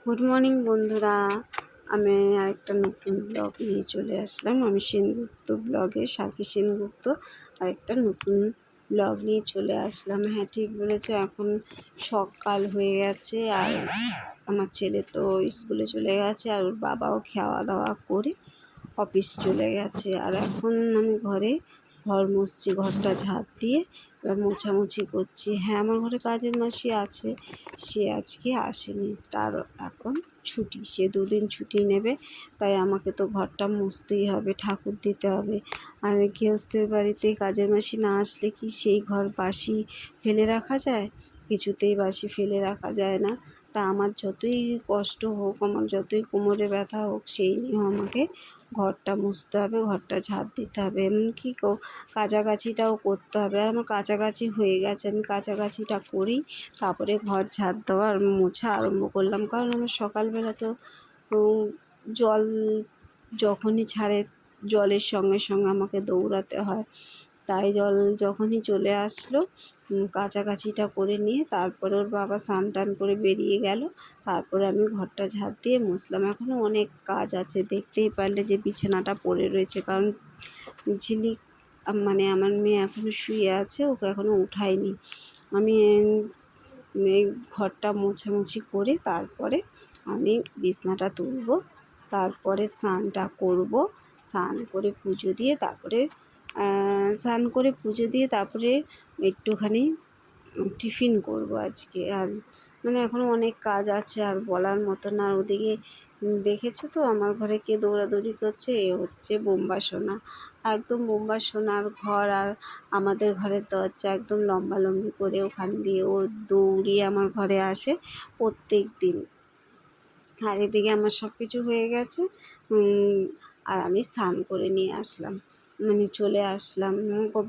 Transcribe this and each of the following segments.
Good morning বন্ধুরা, আমি আরেকটা নতুন ব্লগ নিয়ে চলে আসলাম। আমি সেনগুপ্ত ব্লগে, সাথী সেনগুপ্ত আরেকটা নতুন ব্লগ নিয়ে চলে আসলাম। হ্যাঁ, ঠিক বলেছো, এখন সকাল হয়ে গেছে আর আমার ছেলে তো স্কুলে চলে গেছে আর ওর বাবাও খাওয়া দাওয়া করে অফিস চলে গেছে। আর এখন আমি ঘর মুছছি, ঘরটা ঝাঁট দিয়ে এবার মোছামুছি করছি। হ্যাঁ, আমার ঘরে কাজের মাসি আছে, সে আজকে আসেনি, তার এখন ছুটি, সে দুদিন ছুটি নেবে, তাই আমাকে তো ঘরটা মুছতেই হবে, ঠাকুর দিতে হবে। আর গৃহস্থের বাড়িতে কাজের মাসি না আসলে কি সেই ঘর বাসি ফেলে রাখা যায়? কিছুতেই বাসি ফেলে রাখা যায় না। তা আমার যতই কষ্ট হোক, আমার যতই কোমরে ব্যথা হোক, সেই নিয়েও আমাকে ঘরটা মুছতে হবে, ঘরটা ঝাঁট দিতে হবে, এমনকি কাচাকাচিটাও করতে হবে। আর আমার কাচাকাচি হয়ে গেছে, আমি কাচাকাচিটা করি, তারপরে ঘর ঝাঁট দেওয়া আর মোছা আরম্ভ করলাম। কারণ আমার সকালবেলা তো জল যখনই ছাড়ে, জলের সঙ্গে সঙ্গে আমাকে দৌড়াতে হয়। তাই জল যখনই চলে আসলো, কাচাকাচিটা করে নিয়ে তারপরে ওর বাবা স্নান টান করে বেরিয়ে গেল, তারপরে আমি ঘরটা ঝাঁট দিয়ে মুছলাম। এখনও অনেক কাজ আছে, দেখতেই পারলে যে বিছানাটা পড়ে রয়েছে, কারণ ঝিলিক মানে আমার মেয়ে এখনও শুয়ে আছে, ওকে এখনও উঠাইনি। আমি এই ঘরটা মোছামুছি করে তারপরে আমি বিছনাটা তুলব, তারপরে স্নানটা করব, স্নান করে পুজো দিয়ে তারপরে একটুখানি টিফিন করব আজকে। আর মানে এখনও অনেক কাজ আছে, আর বলার মতো না। ওদিকে দেখেছো তো আমার ঘরে কে দৌড়াদৌড়ি করছে? এ হচ্ছে বোম্বা সোনা, একদম বোম্বা সোনার ঘর। আর আমাদের ঘরের দরজা একদম লম্বালম্বি করে ওখান দিয়ে ও দৌড়িয়ে আমার ঘরে আসে প্রত্যেক দিন। আর এদিকে আমার সব কিছু হয়ে গেছে, আর আমি স্নান করে নিয়ে আসলাম, মানে চলে আসলাম,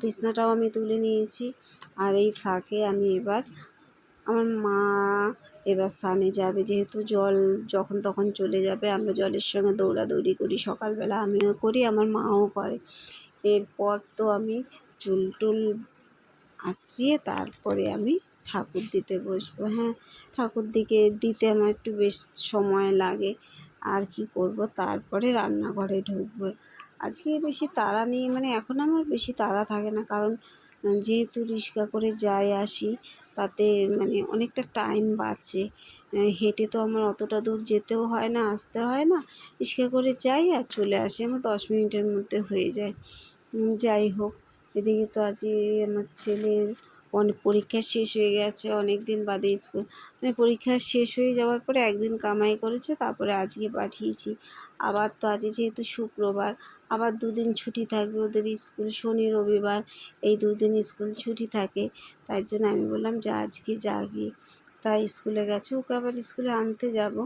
বিছনাটাও আমি তুলে নিয়েছি। আর এই ফাঁকে আমি এবার আমার মা এবার স্নানে যাবে, যেহেতু জল যখন তখন চলে যাবে, আমরা জলের সঙ্গে দৌড়াদৌড়ি করি সকালবেলা, আমিও করি, আমার মাও করে। এরপর তো আমি চুল টুল আশ্রিয়ে তারপরে আমি ঠাকুর দিতে বসবো। হ্যাঁ, ঠাকুর দিতে আমার একটু বেশ সময় লাগে। আর কি করব, তারপরে রান্নাঘরে ঢুকবো। আজকে বেশি তাড়া নেই, মানে এখন আমার বেশি তাড়া থাকে না, কারণ যেহেতু রিক্সা করে যাই আসি, তাতে মানে অনেকটা টাইম বাঁচে। হেঁটে তো আমার অতটা দূর যেতেও হয় না, আসতে হয় না, রিক্সা করে যাই আর চলে আসি, আমার 10 মিনিটের মধ্যে হয়ে যায়। যাই হোক, এদিকে তো আজকে আমার ছেলের পরীক্ষা শেষ হয়ে গেছে, অনেক দিন বাদে স্কুল, মানে পরীক্ষা শেষ হয়ে যাওয়ার পরে একদিন কামাই করেছে, তারপরে আজকে পাঠিয়েছি। আবার তো আজকে যেহেতু শুক্রবার, আবার দুদিন ছুটি থাকবে ওদের স্কুল, শনি রবিবার এই দুদিন স্কুল ছুটি থাকে। তাই জন্য আমি বললাম যে আজকে যাবি, তাই স্কুলে গেছে, ওকে আবার স্কুলে আনতে যাব।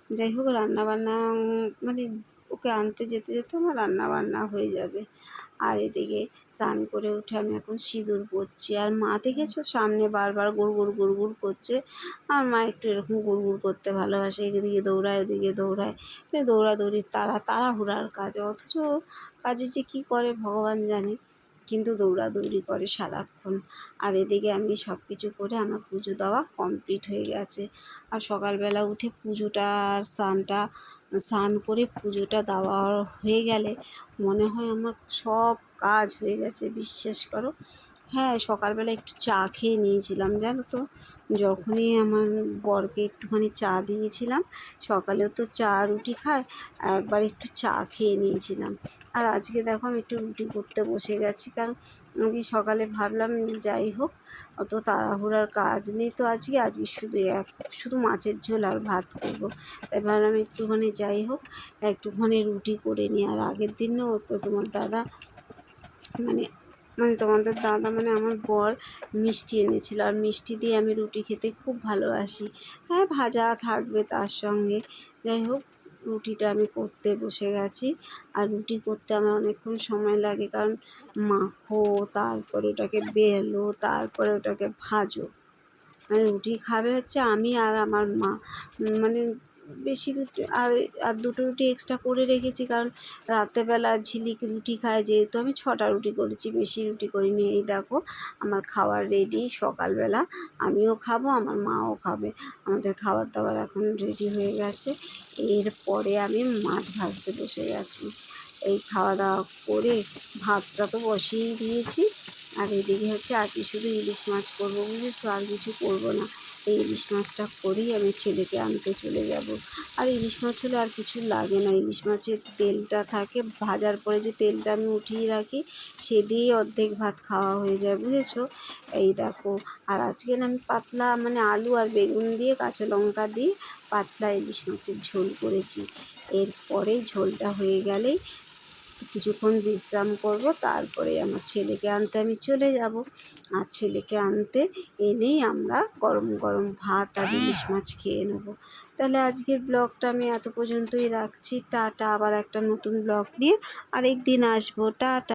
যাই হোক, রান্নাবান্না মানে ওকে আনতে যেতে যেতে আমার রান্নাবান্না হয়ে যাবে। আর এদিকে স্নান করে উঠে আমি এখন সিঁদুর পরছি। আর মা দেখেছো সামনে বারবার গুড় করছে, আর মা একটু এরকম গুড় করতে ভালোবাসে, এদিকে দৌড়ায় ওদিকে দৌড়ায়, দৌড়াদৌড়ির তাড়াহুড়ার কাজ, অথচ কাজে যে কী করে ভগবান জানে, কিন্তু দৌড়াদৌড়ি করে সারাক্ষণ। আর এদিকে আমি সব কিছু করে আমার পুজো দেওয়া কমপ্লিট হয়ে গেছে। আর সকালবেলা উঠে পুজোটা আর স্নান করে পুজোটা দেওয়া হয়ে গেলে মনে হয় আমার সব কাজ হয়ে গেছে, বিশ্বাস করো। হ্যাঁ, সকালবেলা একটু চা খেয়ে নিয়েছিলাম, জানো তো, যখনই আমার বরকে একটুখানি চা দিয়েছিলাম, সকালেও তো চা রুটি খায়, একবার একটু চা খেয়ে নিয়েছিলাম। আর আজকে দেখো আমি একটু রুটি করতে বসে গেছি, কারণ আজকে সকালে ভাবলাম যাই হোক, অত তাড়াহুড়ার কাজ নেই তো, আজকে শুধু মাছের ঝোল আর ভাত করবো। তাই ভাবলাম একটুখানি যাই হোক, একটুখানি রুটি করে নিই। আর আগের দিনও তো মানে তোমাদের দাদা মানে আমার বর মিষ্টি এনেছিল, আর মিষ্টি দিয়ে আমি রুটি খেতে খুব ভালোবাসি। হ্যাঁ, ভাজা থাকবে তার সঙ্গে। যাই হোক, রুটিটা আমি করতে বসে গেছি। আর রুটি করতে আমার অনেকক্ষণ সময় লাগে, কারণ মাখো, তারপরে ওটাকে বেলো, তারপরে ওটাকে ভাজো। মানে রুটি খাবে হচ্ছে আমি আর আমার মা, মানে বেশি রুটি আর দুটো রুটি এক্সট্রা করে রেখেছি, কারণ রাত্রেবেলা ঝিলিক রুটি খায়, যেহেতু আমি 6টা রুটি করেছি, বেশি রুটি করিনি। এই দেখো আমার খাবার রেডি সকালবেলা, আমিও খাবো, আমার মাও খাবে। আমাদের খাবার দাবার এখন রেডি হয়ে গেছে। এরপরে আমি মাছ ভাজতে বসে গেছি। এই খাওয়া দাওয়া করে ভাতটা তো বসিয়েই দিয়েছি, আর এদিকে হচ্ছে আজকে শুধু ইলিশ মাছ করবো, বুঝেছো, আর কিছু করবো না। এই ইলিশ মাছটা করেই আমি ছেলেকে আনতে চলে যাব। আর ইলিশ মাছ হলে আর কিছু লাগে না, ইলিশ মাছের তেলটা থাকে, ভাজার পরে যে তেলটা আমি উঠিয়ে রাখি সে দিয়েই অর্ধেক ভাত খাওয়া হয়ে যায়, বুঝেছো। এই দেখো, আর আজকে না আমি পাতলা মানে আলু আর বেগুন দিয়ে কাঁচা লঙ্কা দিয়ে পাতলা ইলিশ মাছের ঝোল করেছি। এরপরে ঝোলটা হয়ে গেলেই কিছুক্ষণ বিশ্রাম করব, তারপরে আমার ছেলেকে আনতে আমি চলে যাব। আর ছেলেকে আনতে এনেই আমরা গরম গরম ভাত আর ইলিশ মাছ খেয়ে নেব। তাহলে আজকের ব্লগটা আমি এত পর্যন্তই রাখছি। টাটা, আবার একটা নতুন ব্লগ নিয়ে আরেক দিন আসবো। টাটা।